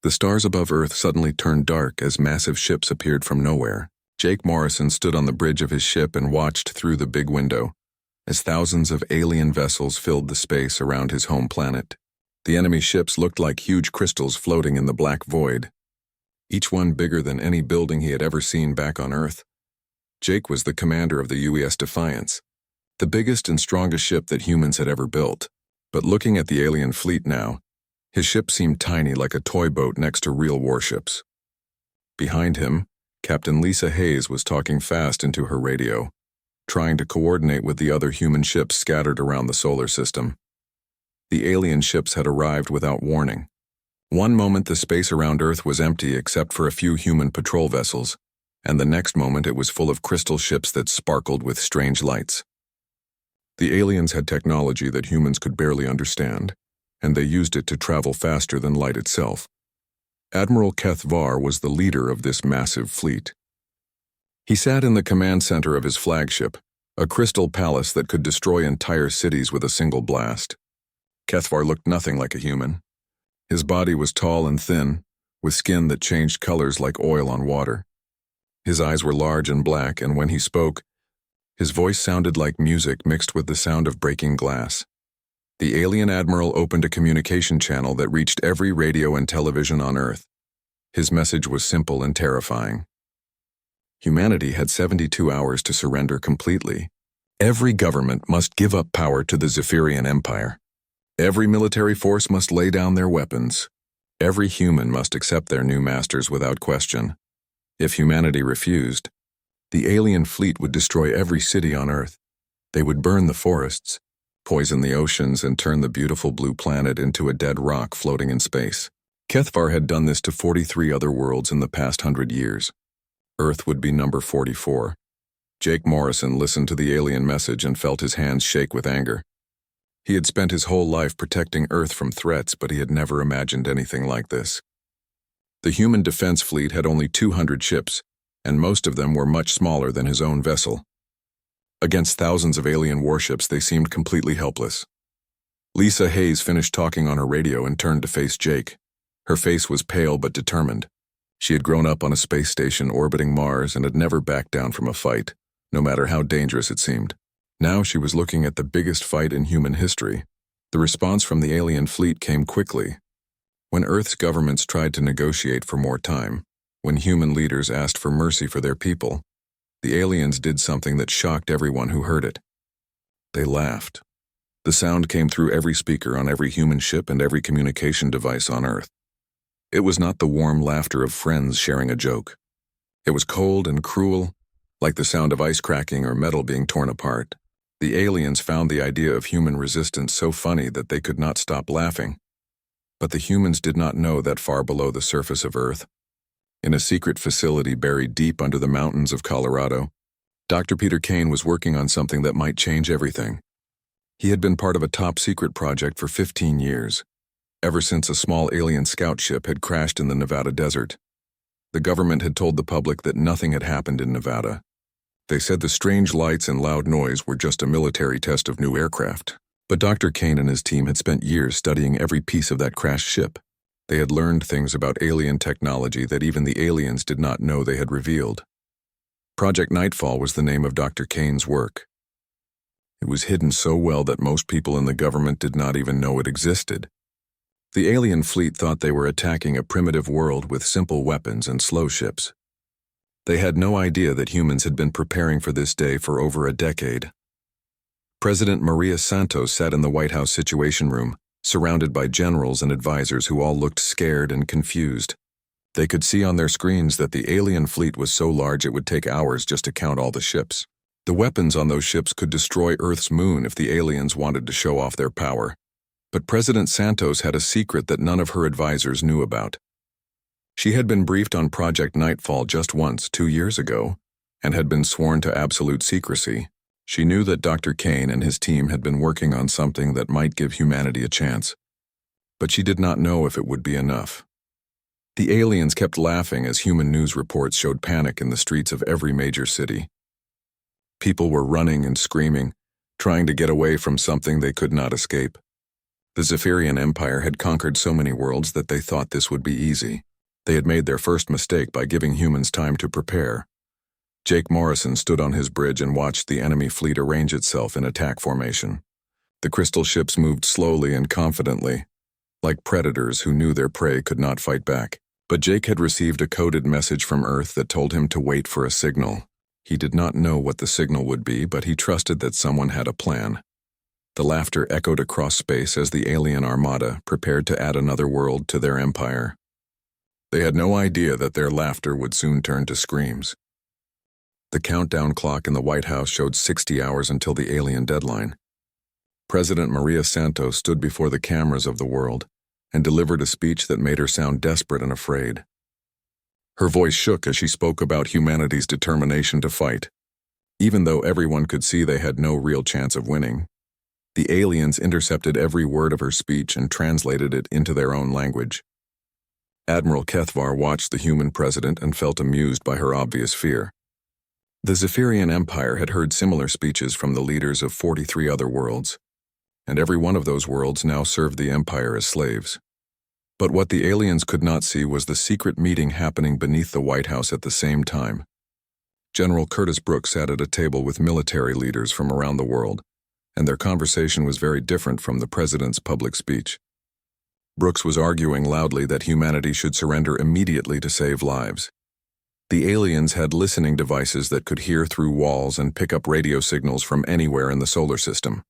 The stars above Earth suddenly turned dark as massive ships appeared from nowhere. Jake Morrison stood on the bridge of his ship and watched through the big window as thousands of alien vessels filled the space around his home planet. The enemy ships looked like huge crystals floating in the black void, each one bigger than any building he had ever seen back on Earth. Jake was the commander of the UES Defiance, the biggest and strongest ship that humans had ever built. But looking at the alien fleet now, his ship seemed tiny, like a toy boat next to real warships. Behind him, Captain Lisa Hayes was talking fast into her radio, trying to coordinate with the other human ships scattered around the solar system. The alien ships had arrived without warning. One moment the space around Earth was empty except for a few human patrol vessels, and the next moment it was full of crystal ships that sparkled with strange lights. The aliens had technology that humans could barely understand, and they used it to travel faster than light itself. Admiral Keth Var was the leader of this massive fleet. He sat in the command center of his flagship, a crystal palace that could destroy entire cities with a single blast. Kethvar looked nothing like a human. His body was tall and thin, with skin that changed colors like oil on water. His eyes were large and black, and when he spoke, his voice sounded like music mixed with the sound of breaking glass. The alien admiral opened a communication channel that reached every radio and television on Earth. His message was simple and terrifying. Humanity had 72 hours to surrender completely. Every government must give up power to the Zephyrian Empire. Every military force must lay down their weapons. Every human must accept their new masters without question. If humanity refused, the alien fleet would destroy every city on Earth. They would burn the forests, poison the oceans, and turn the beautiful blue planet into a dead rock floating in space. Kethvar had done this to 43 other worlds in the past 100 years. Earth would be number 44. Jake Morrison listened to the alien message and felt his hands shake with anger. He had spent his whole life protecting Earth from threats, but he had never imagined anything like this. The human defense fleet had only 200 ships, and most of them were much smaller than his own vessel. Against thousands of alien warships, they seemed completely helpless. Lisa Hayes finished talking on her radio and turned to face Jake. Her face was pale but determined. She had grown up on a space station orbiting Mars and had never backed down from a fight, no matter how dangerous it seemed. Now she was looking at the biggest fight in human history. The response from the alien fleet came quickly. When Earth's governments tried to negotiate for more time, when human leaders asked for mercy for their people, the aliens did something that shocked everyone who heard it. They laughed. The sound came through every speaker on every human ship and every communication device on Earth. It was not the warm laughter of friends sharing a joke. It was cold and cruel, like the sound of ice cracking or metal being torn apart. The aliens found the idea of human resistance so funny that they could not stop laughing. But the humans did not know that far below the surface of Earth, in a secret facility buried deep under the mountains of Colorado, Dr. Peter Kane was working on something that might change everything. He had been part of a top-secret project for 15 years, ever since a small alien scout ship had crashed in the Nevada desert. The government had told the public that nothing had happened in Nevada. They said the strange lights and loud noise were just a military test of new aircraft. But Dr. Kane and his team had spent years studying every piece of that crashed ship. They had learned things about alien technology that even the aliens did not know they had revealed. Project Nightfall was the name of Dr. Kane's work. It was hidden so well that most people in the government did not even know it existed. The alien fleet thought they were attacking a primitive world with simple weapons and slow ships. They had no idea that humans had been preparing for this day for over a decade. President Maria Santos sat in the White House Situation Room, surrounded by generals and advisors who all looked scared and confused. They could see on their screens that the alien fleet was so large it would take hours just to count all the ships. The weapons on those ships could destroy Earth's moon if the aliens wanted to show off their power. But President Santos had a secret that none of her advisors knew about. She had been briefed on Project Nightfall just once 2 years ago, and had been sworn to absolute secrecy. She knew that Dr. Kane and his team had been working on something that might give humanity a chance, but she did not know if it would be enough. The aliens kept laughing as human news reports showed panic in the streets of every major city. People were running and screaming, trying to get away from something they could not escape. The Zephyrian Empire had conquered so many worlds that they thought this would be easy. They had made their first mistake by giving humans time to prepare. Jake Morrison stood on his bridge and watched the enemy fleet arrange itself in attack formation. The crystal ships moved slowly and confidently, like predators who knew their prey could not fight back. But Jake had received a coded message from Earth that told him to wait for a signal. He did not know what the signal would be, but he trusted that someone had a plan. The laughter echoed across space as the alien Armada prepared to add another world to their empire. They had no idea that their laughter would soon turn to screams. The countdown clock in the White House showed 60 hours until the alien deadline. President Maria Santos stood before the cameras of the world and delivered a speech that made her sound desperate and afraid. Her voice shook as she spoke about humanity's determination to fight. Even though everyone could see they had no real chance of winning, the aliens intercepted every word of her speech and translated it into their own language. Admiral Kethvar watched the human president and felt amused by her obvious fear. The Zephyrian Empire had heard similar speeches from the leaders of 43 other worlds, and every one of those worlds now served the Empire as slaves. But what the aliens could not see was the secret meeting happening beneath the White House at the same time. General Curtis Brooks sat at a table with military leaders from around the world, and their conversation was very different from the president's public speech. Brooks was arguing loudly that humanity should surrender immediately to save lives. The aliens had listening devices that could hear through walls and pick up radio signals from anywhere in the solar system.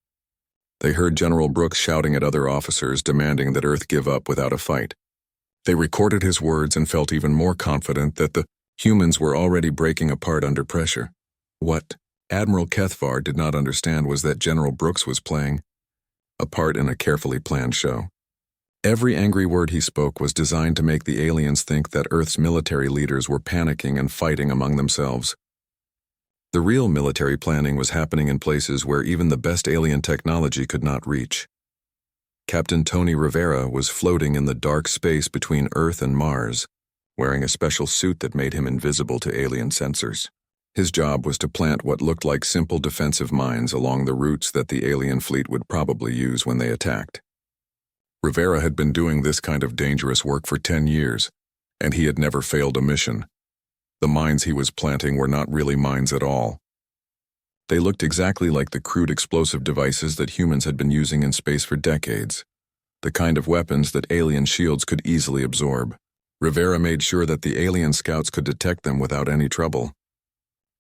They heard General Brooks shouting at other officers demanding that Earth give up without a fight. They recorded his words and felt even more confident that the humans were already breaking apart under pressure. What Admiral Kethvar did not understand was that General Brooks was playing a part in a carefully planned show. Every angry word he spoke was designed to make the aliens think that Earth's military leaders were panicking and fighting among themselves. The real military planning was happening in places where even the best alien technology could not reach. Captain Tony Rivera was floating in the dark space between Earth and Mars, wearing a special suit that made him invisible to alien sensors. His job was to plant what looked like simple defensive mines along the routes that the alien fleet would probably use when they attacked. Rivera had been doing this kind of dangerous work for 10 years, and he had never failed a mission. The mines he was planting were not really mines at all. They looked exactly like the crude explosive devices that humans had been using in space for decades, the kind of weapons that alien shields could easily absorb. Rivera made sure that the alien scouts could detect them without any trouble.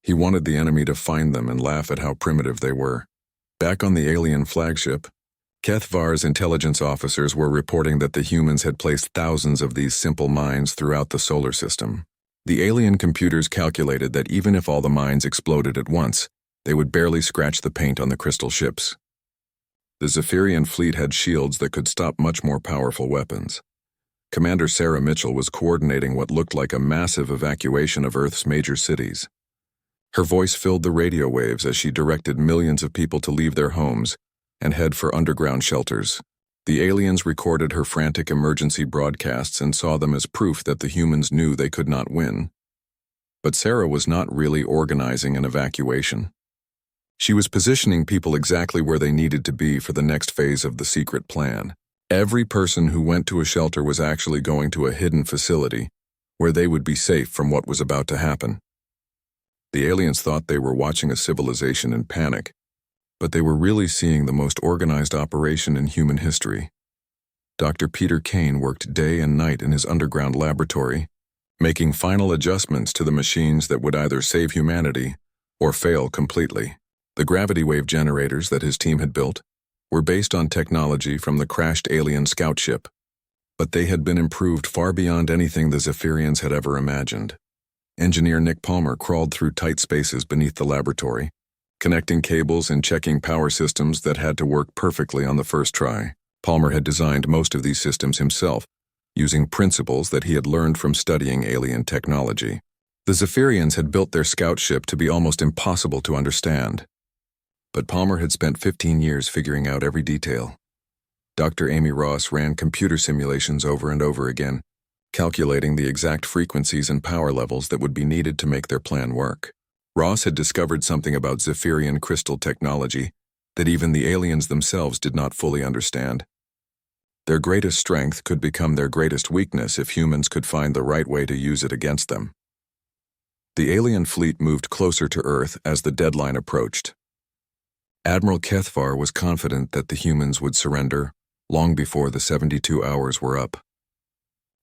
He wanted the enemy to find them and laugh at how primitive they were. Back on the alien flagship, Kethvar's intelligence officers were reporting that the humans had placed thousands of these simple mines throughout the solar system. The alien computers calculated that even if all the mines exploded at once, they would barely scratch the paint on the crystal ships. The Zephyrian fleet had shields that could stop much more powerful weapons. Commander Sarah Mitchell was coordinating what looked like a massive evacuation of Earth's major cities. Her voice filled the radio waves as she directed millions of people to leave their homes and head for underground shelters. The aliens recorded her frantic emergency broadcasts and saw them as proof that the humans knew they could not win. But Sarah was not really organizing an evacuation. She was positioning people exactly where they needed to be for the next phase of the secret plan. Every person who went to a shelter was actually going to a hidden facility where they would be safe from what was about to happen. The aliens thought they were watching a civilization in panic, but they were really seeing the most organized operation in human history. Dr. Peter Kane worked day and night in his underground laboratory, making final adjustments to the machines that would either save humanity or fail completely. The gravity wave generators that his team had built were based on technology from the crashed alien scout ship, but they had been improved far beyond anything the Zephyrians had ever imagined. Engineer Nick Palmer crawled through tight spaces beneath the laboratory, connecting cables and checking power systems that had to work perfectly on the first try. Palmer had designed most of these systems himself, using principles that he had learned from studying alien technology. The Zephyrians had built their scout ship to be almost impossible to understand, but Palmer had spent 15 years figuring out every detail. Dr. Amy Ross ran computer simulations over and over again, calculating the exact frequencies and power levels that would be needed to make their plan work. Ross had discovered something about Zephyrian crystal technology that even the aliens themselves did not fully understand. Their greatest strength could become their greatest weakness if humans could find the right way to use it against them. The alien fleet moved closer to Earth as the deadline approached. Admiral Kethvar was confident that the humans would surrender long before the 72 hours were up.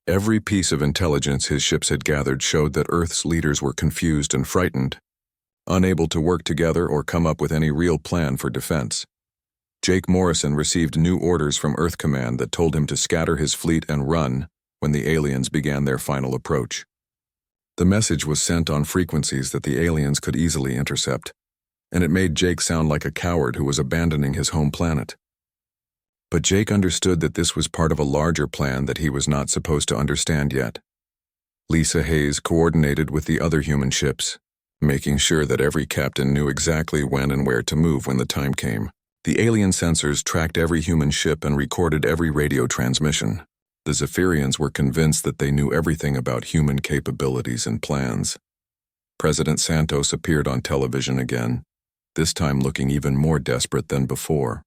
Every piece of intelligence his ships had gathered showed that Earth's leaders were confused and frightened, unable to work together or come up with any real plan for defense. Jake Morrison received new orders from Earth Command that told him to scatter his fleet and run when the aliens began their final approach. The message was sent on frequencies that the aliens could easily intercept, and it made Jake sound like a coward who was abandoning his home planet. But Jake understood that this was part of a larger plan that he was not supposed to understand yet. Lisa Hayes coordinated with the other human ships, making sure that every captain knew exactly when and where to move when the time came. The alien sensors tracked every human ship and recorded every radio transmission. The Zephyrians were convinced that they knew everything about human capabilities and plans. President Santos appeared on television again, this time looking even more desperate than before.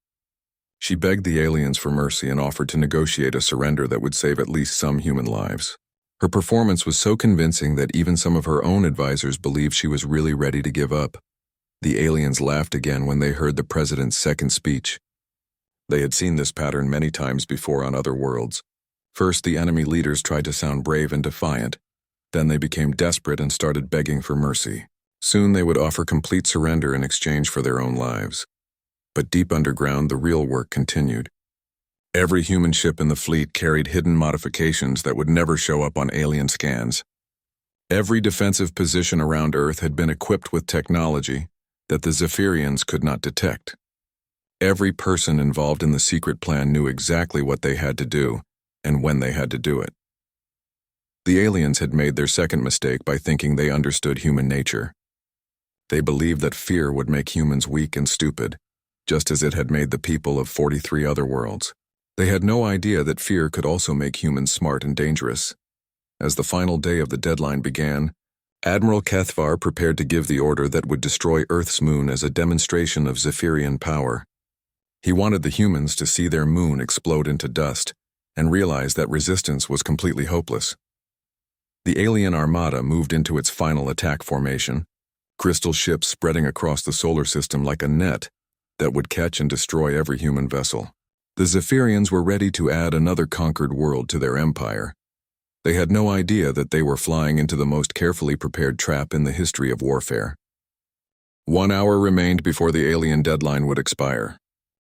She begged the aliens for mercy and offered to negotiate a surrender that would save at least some human lives. Her performance was so convincing that even some of her own advisors believed she was really ready to give up. The aliens laughed again when they heard the president's second speech. They had seen this pattern many times before on other worlds. First, the enemy leaders tried to sound brave and defiant. Then they became desperate and started begging for mercy. Soon they would offer complete surrender in exchange for their own lives. But deep underground, the real work continued. Every human ship in the fleet carried hidden modifications that would never show up on alien scans. Every defensive position around Earth had been equipped with technology that the Zephyrians could not detect. Every person involved in the secret plan knew exactly what they had to do and when they had to do it. The aliens had made their second mistake by thinking they understood human nature. They believed that fear would make humans weak and stupid, just as it had made the people of 43 other worlds. They had no idea that fear could also make humans smart and dangerous. As the final day of the deadline began, Admiral Kethvar prepared to give the order that would destroy Earth's moon as a demonstration of Zephyrian power. He wanted the humans to see their moon explode into dust and realize that resistance was completely hopeless. The alien Armada moved into its final attack formation, crystal ships spreading across the solar system like a net that would catch and destroy every human vessel. The Zephyrians were ready to add another conquered world to their empire. They had no idea that they were flying into the most carefully prepared trap in the history of warfare. 1 hour remained before the alien deadline would expire.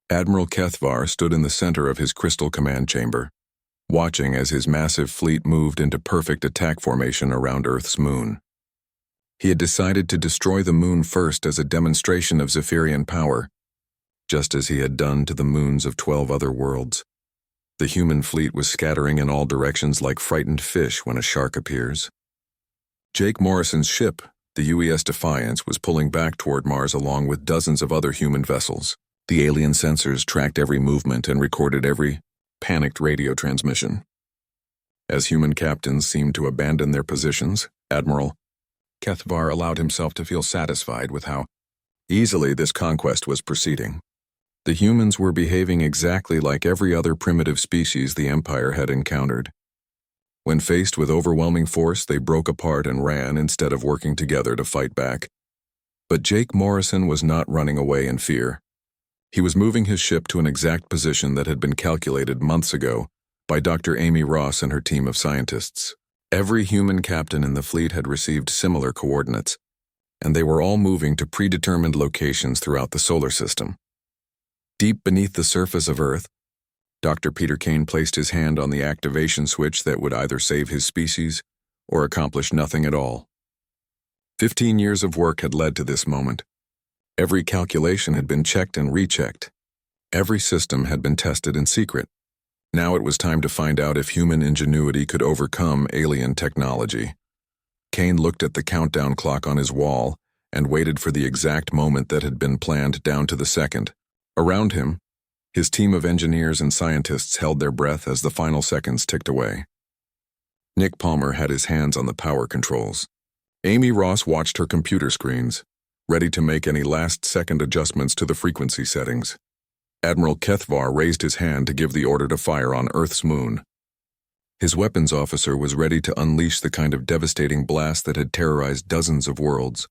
Admiral Kethvar stood in the center of his crystal command chamber, watching as his massive fleet moved into perfect attack formation around Earth's moon. He had decided to destroy the moon first as a demonstration of Zephyrian power, just as he had done to the moons of 12 other worlds. The human fleet was scattering in all directions like frightened fish when a shark appears. Jake Morrison's ship, the UES Defiance, was pulling back toward Mars along with dozens of other human vessels. The alien sensors tracked every movement and recorded every panicked radio transmission. As human captains seemed to abandon their positions, Admiral Kethvar allowed himself to feel satisfied with how easily this conquest was proceeding. The humans were behaving exactly like every other primitive species the Empire had encountered. When faced with overwhelming force, they broke apart and ran instead of working together to fight back. But Jake Morrison was not running away in fear. He was moving his ship to an exact position that had been calculated months ago by Dr. Amy Ross and her team of scientists. Every human captain in the fleet had received similar coordinates, and they were all moving to predetermined locations throughout the solar system. Deep beneath the surface of Earth, Dr. Peter Kane placed his hand on the activation switch that would either save his species or accomplish nothing at all. 15 years of work had led to this moment. Every calculation had been checked and rechecked. Every system had been tested in secret. Now it was time to find out if human ingenuity could overcome alien technology. Kane looked at the countdown clock on his wall and waited for the exact moment that had been planned down to the second. Around him, his team of engineers and scientists held their breath as the final seconds ticked away. Nick Palmer had his hands on the power controls. Amy Ross watched her computer screens, ready to make any last-second adjustments to the frequency settings. Admiral Kethvar raised his hand to give the order to fire on Earth's moon. His weapons officer was ready to unleash the kind of devastating blast that had terrorized dozens of worlds.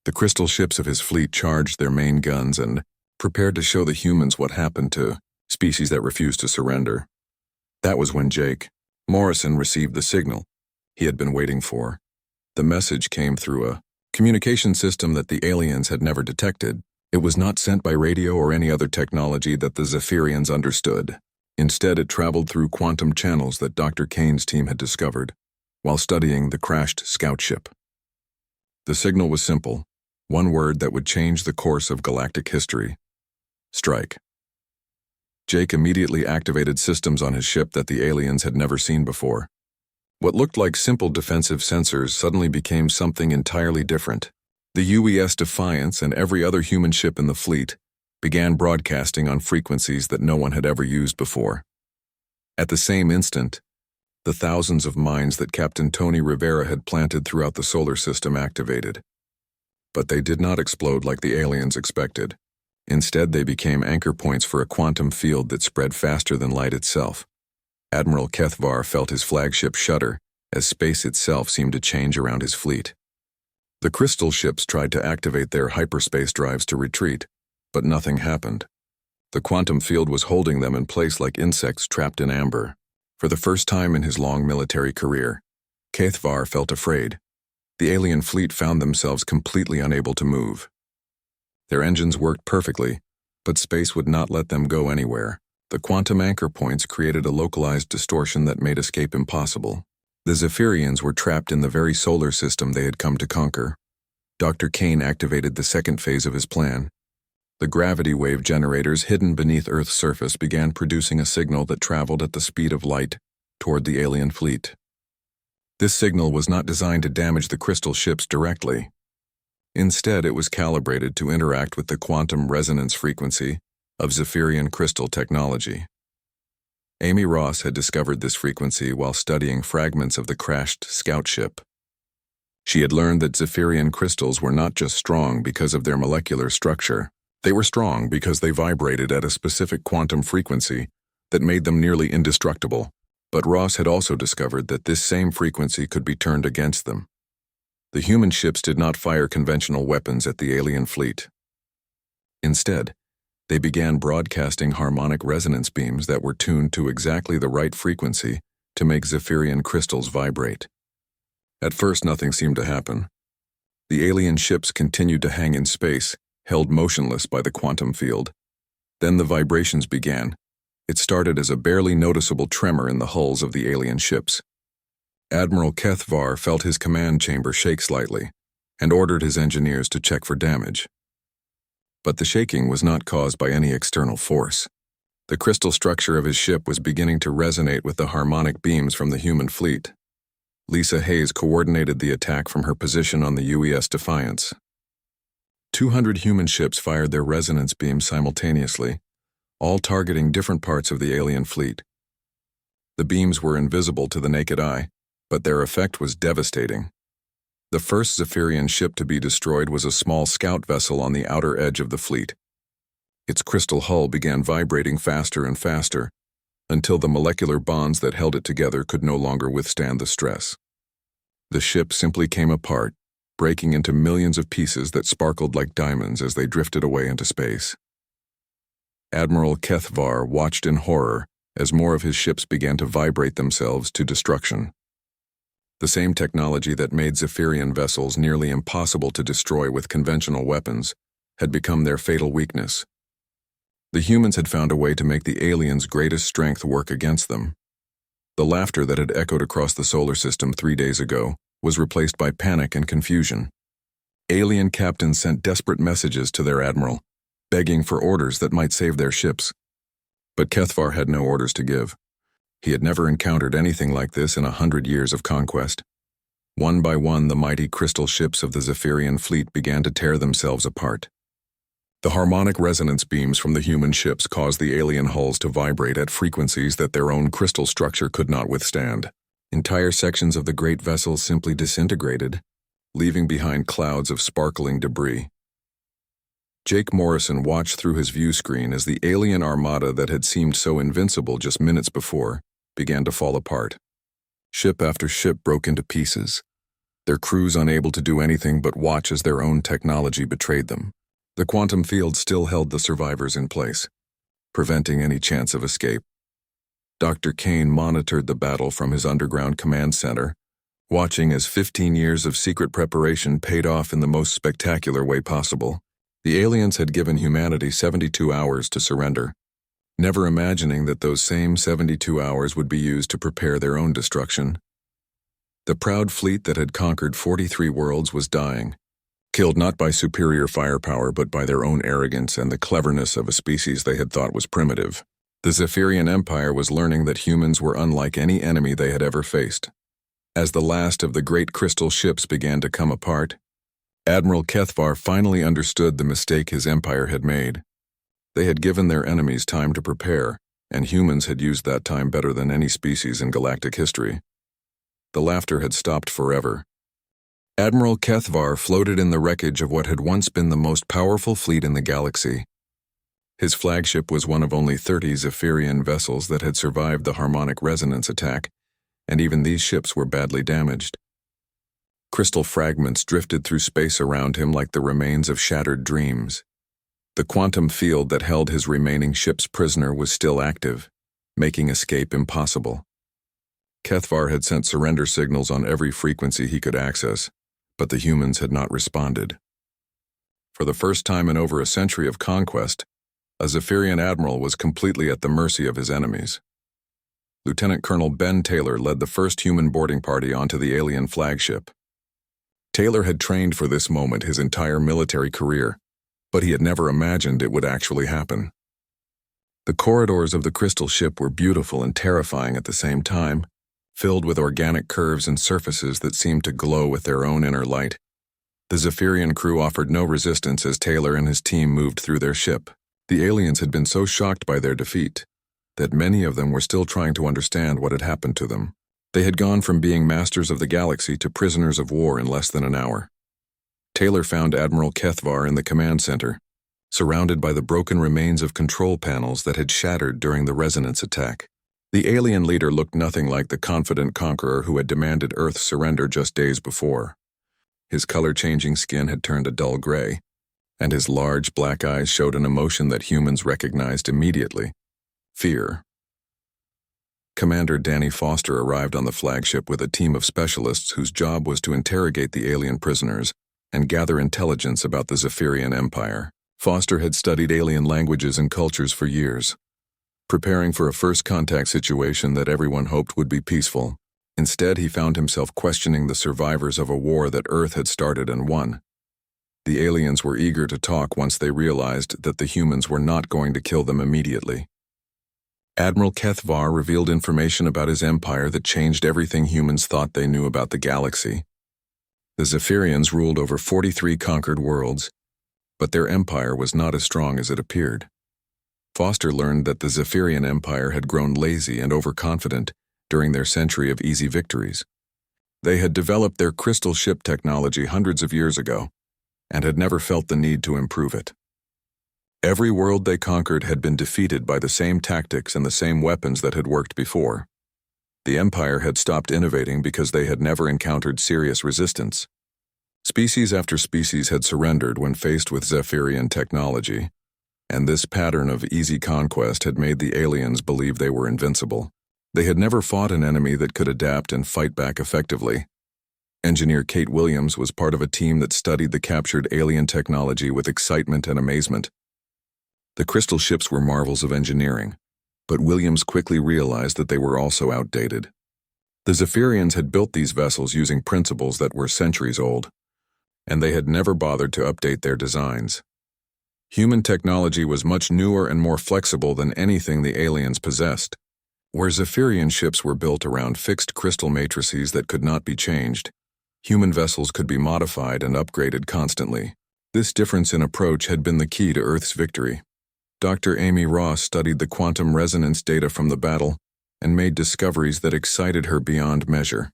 The crystal ships of his fleet charged their main guns and prepared to show the humans what happened to species that refused to surrender. That was when Jake Morrison received the signal he had been waiting for. The message came through a communication system that the aliens had never detected. It was not sent by radio or any other technology that the Zephyrians understood. Instead, it traveled through quantum channels that Dr. Kane's team had discovered while studying the crashed scout ship. The signal was simple, one word that would change the course of galactic history: strike. Jake immediately activated systems on his ship that the aliens had never seen before. What looked like simple defensive sensors suddenly became something entirely different. The UES Defiance and every other human ship in the fleet began broadcasting on frequencies that no one had ever used before. At the same instant, the thousands of mines that Captain Tony Rivera had planted throughout the solar system activated. But they did not explode like the aliens expected. Instead, they became anchor points for a quantum field that spread faster than light itself. Admiral Kethvar felt his flagship shudder as space itself seemed to change around his fleet. The crystal ships tried to activate their hyperspace drives to retreat, but nothing happened. The quantum field was holding them in place like insects trapped in amber. For the first time in his long military career, Kethvar felt afraid. The alien fleet found themselves completely unable to move. Their engines worked perfectly, but space would not let them go anywhere. The quantum anchor points created a localized distortion that made escape impossible. The Zephyrians were trapped in the very solar system they had come to conquer. Dr. Kane activated the second phase of his plan. The gravity wave generators hidden beneath Earth's surface began producing a signal that traveled at the speed of light toward the alien fleet. This signal was not designed to damage the crystal ships directly. Instead, it was calibrated to interact with the quantum resonance frequency of Zephyrian crystal technology. Amy Ross had discovered this frequency while studying fragments of the crashed scout ship. She had learned that Zephyrian crystals were not just strong because of their molecular structure. They were strong because they vibrated at a specific quantum frequency that made them nearly indestructible. But Ross had also discovered that this same frequency could be turned against them. The human ships did not fire conventional weapons at the alien fleet. Instead, they began broadcasting harmonic resonance beams that were tuned to exactly the right frequency to make Zephyrian crystals vibrate. At first, nothing seemed to happen. The alien ships continued to hang in space, held motionless by the quantum field. Then the vibrations began. It started as a barely noticeable tremor in the hulls of the alien ships. Admiral Kethvar felt his command chamber shake slightly and ordered his engineers to check for damage. But the shaking was not caused by any external force. The crystal structure of his ship was beginning to resonate with the harmonic beams from the human fleet. Lisa Hayes coordinated the attack from her position on the UES Defiance. 200 human ships fired their resonance beams simultaneously, all targeting different parts of the alien fleet. The beams were invisible to the naked eye, but their effect was devastating. The first Zephyrian ship to be destroyed was a small scout vessel on the outer edge of the fleet. Its crystal hull began vibrating faster and faster, until the molecular bonds that held it together could no longer withstand the stress. The ship simply came apart, breaking into millions of pieces that sparkled like diamonds as they drifted away into space. Admiral Kethvar watched in horror as more of his ships began to vibrate themselves to destruction. The same technology that made Zephyrian vessels nearly impossible to destroy with conventional weapons had become their fatal weakness. The humans had found a way to make the aliens' greatest strength work against them. The laughter that had echoed across the solar system 3 days ago was replaced by panic and confusion. Alien captains sent desperate messages to their admiral, begging for orders that might save their ships. But Kethvar had no orders to give. He had never encountered anything like this in 100 years of conquest. One by one, the mighty crystal ships of the Zephyrian fleet began to tear themselves apart. The harmonic resonance beams from the human ships caused the alien hulls to vibrate at frequencies that their own crystal structure could not withstand. Entire sections of the great vessels simply disintegrated, leaving behind clouds of sparkling debris. Jake Morrison watched through his view screen as the alien armada that had seemed so invincible just minutes before began to fall apart. Ship after ship broke into pieces, their crews unable to do anything but watch as their own technology betrayed them. The quantum field still held the survivors in place, preventing any chance of escape. Dr. Kane monitored the battle from his underground command center, watching as 15 years of secret preparation paid off in the most spectacular way possible. The aliens had given humanity 72 hours to surrender, never imagining that those same 72 hours would be used to prepare their own destruction. The proud fleet that had conquered 43 worlds was dying, killed not by superior firepower but by their own arrogance and the cleverness of a species they had thought was primitive. The Zephyrian Empire was learning that humans were unlike any enemy they had ever faced. As the last of the great crystal ships began to come apart, Admiral Kethvar finally understood the mistake his empire had made. They had given their enemies time to prepare, and humans had used that time better than any species in galactic history. The laughter had stopped forever. Admiral Kethvar floated in the wreckage of what had once been the most powerful fleet in the galaxy. His flagship was one of only 30 Zephyrian vessels that had survived the harmonic resonance attack, and even these ships were badly damaged. Crystal fragments drifted through space around him like the remains of shattered dreams. The quantum field that held his remaining ship's prisoner was still active, making escape impossible. Kethvar had sent surrender signals on every frequency he could access, but the humans had not responded. For the first time in over a century of conquest, a Zephyrian admiral was completely at the mercy of his enemies. Lieutenant Colonel Ben Taylor led the first human boarding party onto the alien flagship. Taylor had trained for this moment his entire military career, but he had never imagined it would actually happen. The corridors of the crystal ship were beautiful and terrifying at the same time, filled with organic curves and surfaces that seemed to glow with their own inner light. The Zephyrian crew offered no resistance as Taylor and his team moved through their ship. The aliens had been so shocked by their defeat that many of them were still trying to understand what had happened to them. They had gone from being masters of the galaxy to prisoners of war in less than an hour. Taylor found Admiral Kethvar in the command center, surrounded by the broken remains of control panels that had shattered during the resonance attack. The alien leader looked nothing like the confident conqueror who had demanded Earth's surrender just days before. His color-changing skin had turned a dull gray, and his large black eyes showed an emotion that humans recognized immediately: fear. Commander Danny Foster arrived on the flagship with a team of specialists whose job was to interrogate the alien prisoners and gather intelligence about the Zephyrian Empire. Foster had studied alien languages and cultures for years, preparing for a first-contact situation that everyone hoped would be peaceful. Instead, he found himself questioning the survivors of a war that Earth had started and won. The aliens were eager to talk once they realized that the humans were not going to kill them immediately. Admiral Kethvar revealed information about his empire that changed everything humans thought they knew about the galaxy. The Zephyrians ruled over 43 conquered worlds, but their empire was not as strong as it appeared. Foster learned that the Zephyrian Empire had grown lazy and overconfident during their century of easy victories. They had developed their crystal ship technology hundreds of years ago, and had never felt the need to improve it. Every world they conquered had been defeated by the same tactics and the same weapons that had worked before. The Empire had stopped innovating because they had never encountered serious resistance. Species after species had surrendered when faced with Zephyrian technology, and this pattern of easy conquest had made the aliens believe they were invincible. They had never fought an enemy that could adapt and fight back effectively. Engineer Kate Williams was part of a team that studied the captured alien technology with excitement and amazement. The crystal ships were marvels of engineering, but Williams quickly realized that they were also outdated. The Zephyrians had built these vessels using principles that were centuries old, and they had never bothered to update their designs. Human technology was much newer and more flexible than anything the aliens possessed. Where Zephyrian ships were built around fixed crystal matrices that could not be changed, human vessels could be modified and upgraded constantly. This difference in approach had been the key to Earth's victory. Dr. Amy Ross studied the quantum resonance data from the battle and made discoveries that excited her beyond measure.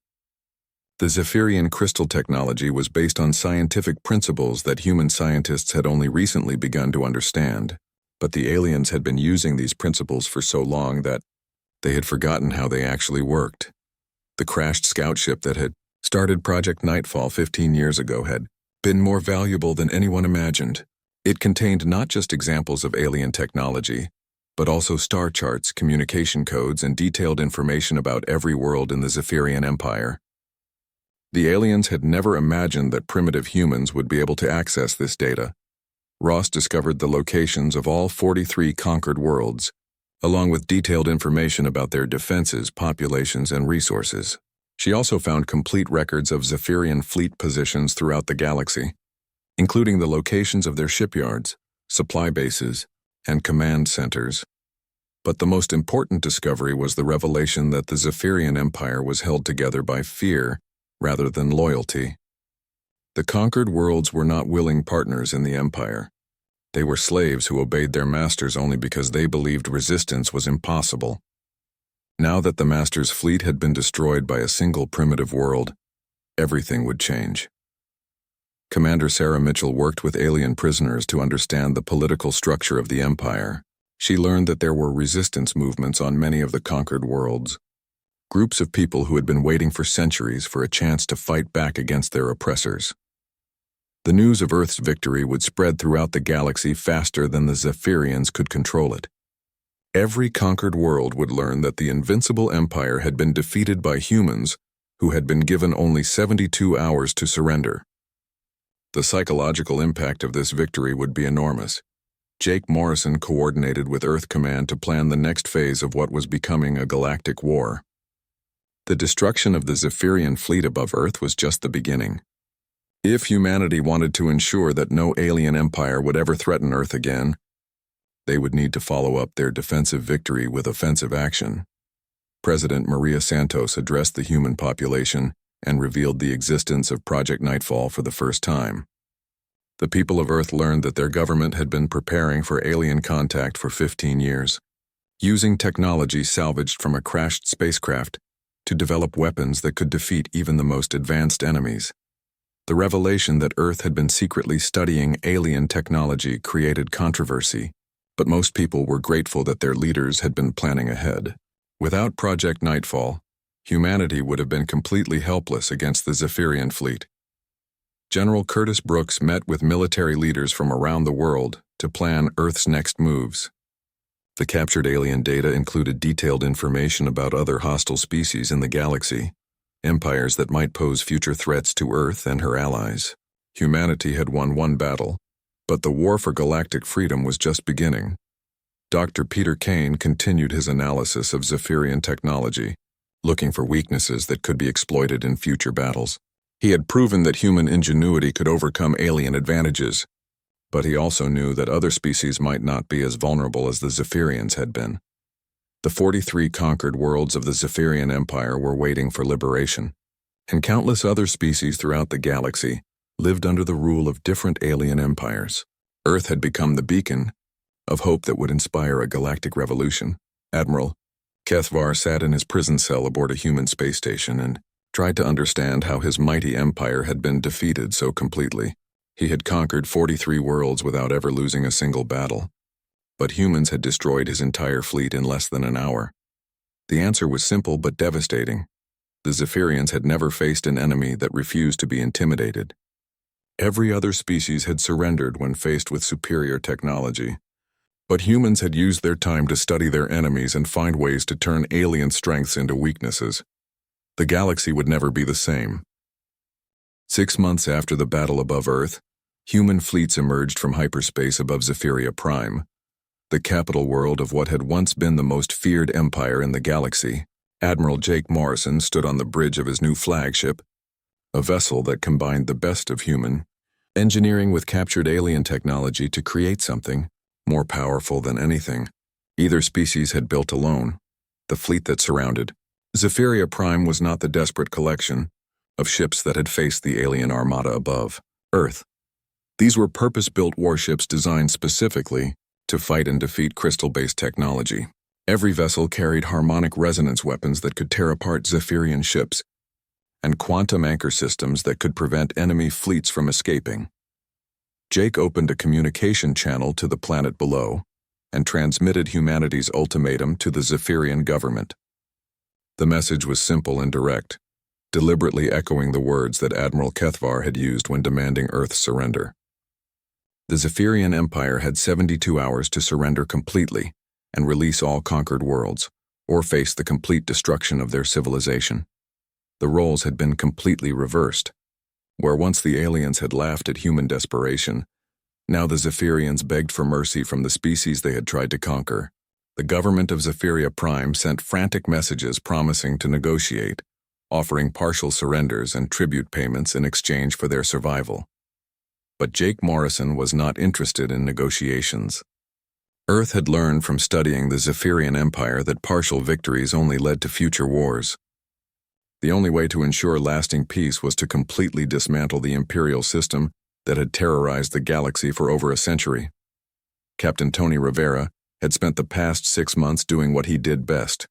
The Zephyrian crystal technology was based on scientific principles that human scientists had only recently begun to understand, but the aliens had been using these principles for so long that they had forgotten how they actually worked. The crashed scout ship that had started Project Nightfall 15 years ago had been more valuable than anyone imagined. It contained not just examples of alien technology, but also star charts, communication codes, and detailed information about every world in the Zephyrian Empire. The aliens had never imagined that primitive humans would be able to access this data. Ross discovered the locations of all 43 conquered worlds, along with detailed information about their defenses, populations, and resources. She also found complete records of Zephyrian fleet positions throughout the galaxy, including the locations of their shipyards, supply bases, and command centers. But the most important discovery was the revelation that the Zephyrian Empire was held together by fear rather than loyalty. The conquered worlds were not willing partners in the Empire. They were slaves who obeyed their masters only because they believed resistance was impossible. Now that the Master's fleet had been destroyed by a single primitive world, everything would change. Commander Sarah Mitchell worked with alien prisoners to understand the political structure of the Empire. She learned that there were resistance movements on many of the conquered worlds, groups of people who had been waiting for centuries for a chance to fight back against their oppressors. The news of Earth's victory would spread throughout the galaxy faster than the Zephyrians could control it. Every conquered world would learn that the invincible empire had been defeated by humans who had been given only 72 hours to surrender. The psychological impact of this victory would be enormous. Jake Morrison coordinated with Earth Command to plan the next phase of what was becoming a galactic war. The destruction of the Zephyrian fleet above Earth was just the beginning. If humanity wanted to ensure that no alien empire would ever threaten Earth again, they would need to follow up their defensive victory with offensive action. President Maria Santos addressed the human population and revealed the existence of Project Nightfall for the first time. The people of Earth learned that their government had been preparing for alien contact for 15 years, using technology salvaged from a crashed spacecraft to develop weapons that could defeat even the most advanced enemies. The revelation that Earth had been secretly studying alien technology created controversy, but most people were grateful that their leaders had been planning ahead. Without Project Nightfall, humanity would have been completely helpless against the Zephyrian fleet. General Curtis Brooks met with military leaders from around the world to plan Earth's next moves. The captured alien data included detailed information about other hostile species in the galaxy, empires that might pose future threats to Earth and her allies. Humanity had won one battle, but the war for galactic freedom was just beginning. Dr. Peter Kane continued his analysis of Zephyrian technology, looking for weaknesses that could be exploited in future battles. He had proven that human ingenuity could overcome alien advantages, but he also knew that other species might not be as vulnerable as the Zephyrians had been. The 43 conquered worlds of the Zephyrian Empire were waiting for liberation, and countless other species throughout the galaxy lived under the rule of different alien empires. Earth had become the beacon of hope that would inspire a galactic revolution. Admiral Kethvar sat in his prison cell aboard a human space station and tried to understand how his mighty empire had been defeated so completely. He had conquered 43 worlds without ever losing a single battle, but humans had destroyed his entire fleet in less than an hour. The answer was simple but devastating. The Zephyrians had never faced an enemy that refused to be intimidated. Every other species had surrendered when faced with superior technology, but humans had used their time to study their enemies and find ways to turn alien strengths into weaknesses. The galaxy would never be the same. 6 months after the battle above Earth, human fleets emerged from hyperspace above Zephyria Prime, the capital world of what had once been the most feared empire in the galaxy. Admiral Jake Morrison stood on the bridge of his new flagship, a vessel that combined the best of human engineering with captured alien technology to create something more powerful than anything either species had built alone. The fleet that surrounded Zephyria Prime was not the desperate collection of ships that had faced the alien armada above Earth. These were purpose-built warships designed specifically to fight and defeat crystal-based technology. Every vessel carried harmonic resonance weapons that could tear apart Zephyrian ships. and quantum anchor systems that could prevent enemy fleets from escaping. Jake opened a communication channel to the planet below and transmitted humanity's ultimatum to the Zephyrian government. The message was simple and direct, deliberately echoing the words that Admiral Kethvar had used when demanding Earth's surrender. The Zephyrian Empire had 72 hours to surrender completely and release all conquered worlds, or face the complete destruction of their civilization. The roles had been completely reversed. Where once the aliens had laughed at human desperation, now the Zephyrians begged for mercy from the species they had tried to conquer. The government of Zephyria Prime sent frantic messages promising to negotiate, offering partial surrenders and tribute payments in exchange for their survival. But Jake Morrison was not interested in negotiations. Earth had learned from studying the Zephyrian Empire that partial victories only led to future wars. The only way to ensure lasting peace was to completely dismantle the imperial system that had terrorized the galaxy for over a century. Captain Tony Rivera had spent the past 6 months doing what he did best,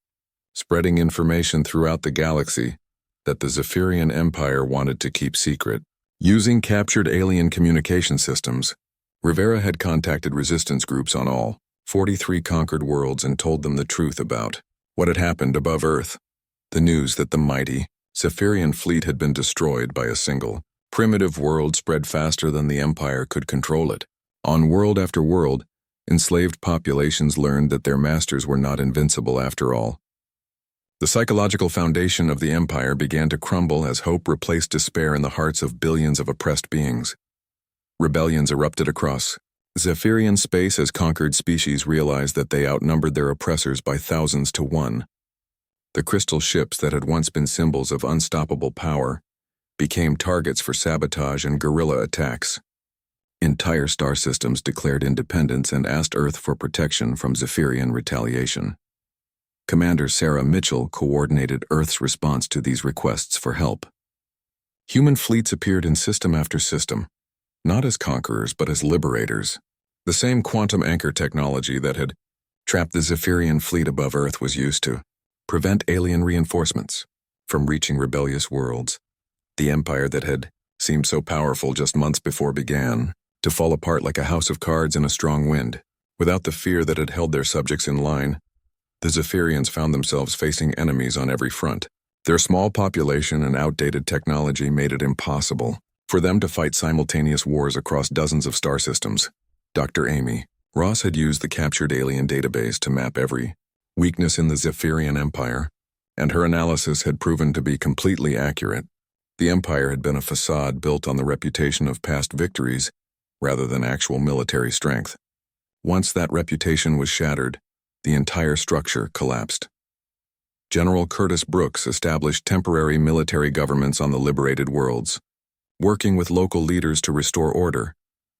spreading information throughout the galaxy that the Zephyrian Empire wanted to keep secret. Using captured alien communication systems, Rivera had contacted resistance groups on all 43 conquered worlds and told them the truth about what had happened above Earth. The news that the mighty Zephyrian fleet had been destroyed by a single, primitive world spread faster than the Empire could control it. On world after world, enslaved populations learned that their masters were not invincible after all. The psychological foundation of the Empire began to crumble as hope replaced despair in the hearts of billions of oppressed beings. Rebellions erupted across Zephyrian space as conquered species realized that they outnumbered their oppressors by thousands to one. The crystal ships that had once been symbols of unstoppable power became targets for sabotage and guerrilla attacks. Entire star systems declared independence and asked Earth for protection from Zephyrian retaliation. Commander Sarah Mitchell coordinated Earth's response to these requests for help. Human fleets appeared in system after system, not as conquerors but as liberators. The same quantum anchor technology that had trapped the Zephyrian fleet above Earth was used to prevent alien reinforcements from reaching rebellious worlds. The empire that had seemed so powerful just months before began to fall apart like a house of cards in a strong wind. Without the fear that had held their subjects in line, the Zephyrians found themselves facing enemies on every front. Their small population and outdated technology made it impossible for them to fight simultaneous wars across dozens of star systems. Dr. Amy Ross had used the captured alien database to map every weakness in the Zephyrian Empire, and her analysis had proven to be completely accurate. The Empire had been a facade built on the reputation of past victories rather than actual military strength. Once that reputation was shattered, the entire structure collapsed. General Curtis Brooks established temporary military governments on the liberated worlds, working with local leaders to restore order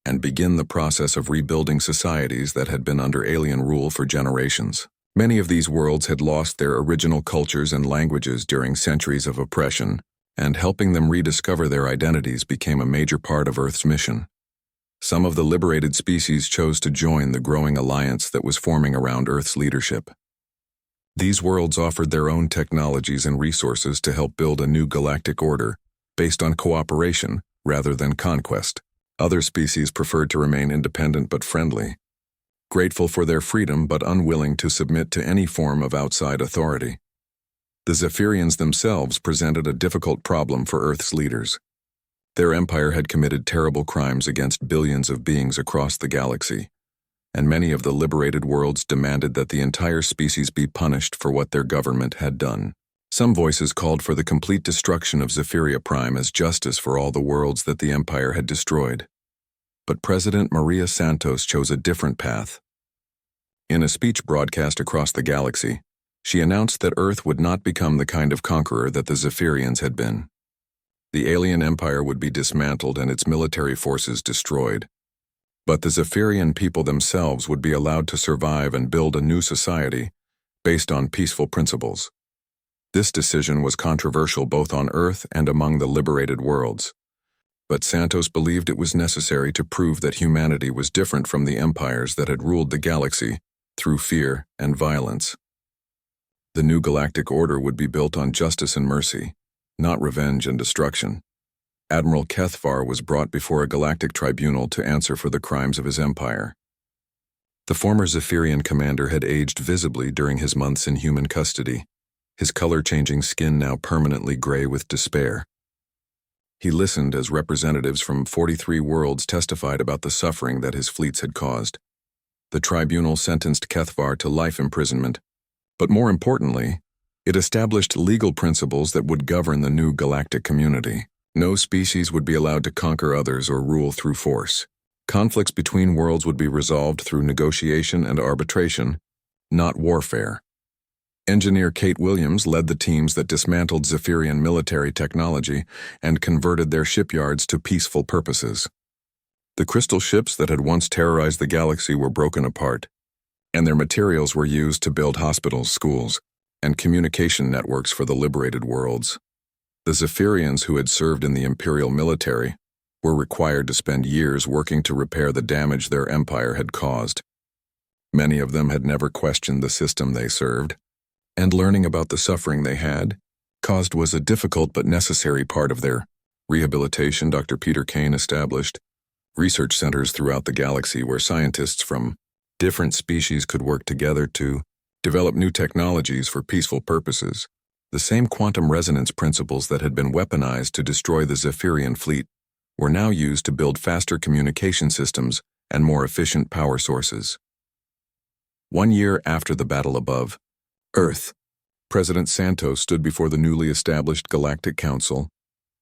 and begin the process of rebuilding societies that had been under alien rule for generations. Many of these worlds had lost their original cultures and languages during centuries of oppression, and helping them rediscover their identities became a major part of Earth's mission. Some of the liberated species chose to join the growing alliance that was forming around Earth's leadership. These worlds offered their own technologies and resources to help build a new galactic order based on cooperation rather than conquest. Other species preferred to remain independent but friendly, grateful for their freedom but unwilling to submit to any form of outside authority. The Zephyrians themselves presented a difficult problem for Earth's leaders. Their empire had committed terrible crimes against billions of beings across the galaxy, and many of the liberated worlds demanded that the entire species be punished for what their government had done. Some voices called for the complete destruction of Zephyria Prime as justice for all the worlds that the Empire had destroyed. But President Maria Santos chose a different path. In a speech broadcast across the galaxy, she announced that Earth would not become the kind of conqueror that the Zephyrians had been. The alien empire would be dismantled and its military forces destroyed. But the Zephyrian people themselves would be allowed to survive and build a new society based on peaceful principles. This decision was controversial both on Earth and among the liberated worlds. But Santos believed it was necessary to prove that humanity was different from the empires that had ruled the galaxy through fear and violence. The new galactic order would be built on justice and mercy, not revenge and destruction. Admiral Kethvar was brought before a galactic tribunal to answer for the crimes of his empire. The former Zephyrian commander had aged visibly during his months in human custody, his color-changing skin now permanently gray with despair. He listened as representatives from 43 worlds testified about the suffering that his fleets had caused. The tribunal sentenced Kethvar to life imprisonment, but more importantly, it established legal principles that would govern the new galactic community. No species would be allowed to conquer others or rule through force. Conflicts between worlds would be resolved through negotiation and arbitration, not warfare. Engineer Kate Williams led the teams that dismantled Zephyrian military technology and converted their shipyards to peaceful purposes. The crystal ships that had once terrorized the galaxy were broken apart, and their materials were used to build hospitals, schools, and communication networks for the liberated worlds. The Zephyrians who had served in the Imperial military were required to spend years working to repair the damage their empire had caused. Many of them had never questioned the system they served, and learning about the suffering they had caused was a difficult but necessary part of their rehabilitation. Dr. Peter Kane established research centers throughout the galaxy where scientists from different species could work together to develop new technologies for peaceful purposes. The same quantum resonance principles that had been weaponized to destroy the Zephyrian fleet were now used to build faster communication systems and more efficient power sources. 1 year after the battle above Earth, President Santos stood before the newly established Galactic Council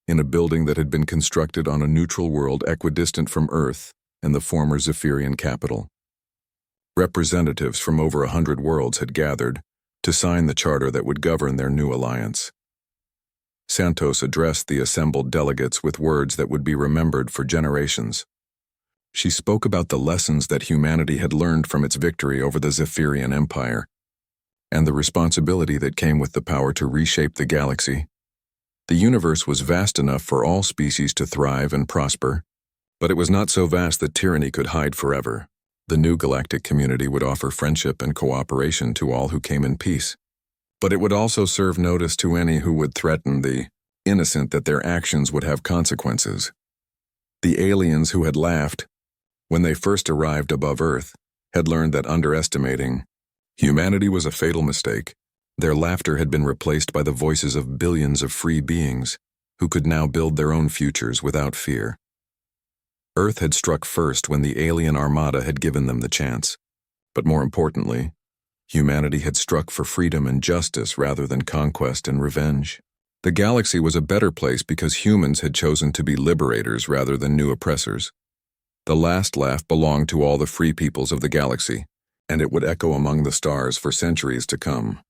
in a building that had been constructed on a neutral world equidistant from Earth and the former Zephyrian capital. Representatives from over 100 worlds had gathered to sign the charter that would govern their new alliance. Santos addressed the assembled delegates with words that would be remembered for generations. She spoke about the lessons that humanity had learned from its victory over the Zephyrian Empire, and the responsibility that came with the power to reshape the galaxy. The universe was vast enough for all species to thrive and prosper, but it was not so vast that tyranny could hide forever. The new galactic community would offer friendship and cooperation to all who came in peace, but it would also serve notice to any who would threaten the innocent that their actions would have consequences. The aliens who had laughed when they first arrived above Earth had learned that underestimating humanity was a fatal mistake. Their laughter had been replaced by the voices of billions of free beings who could now build their own futures without fear. Earth had struck first when the alien Armada had given them the chance. But more importantly, humanity had struck for freedom and justice rather than conquest and revenge. The galaxy was a better place because humans had chosen to be liberators rather than new oppressors. The last laugh belonged to all the free peoples of the galaxy, and it would echo among the stars for centuries to come.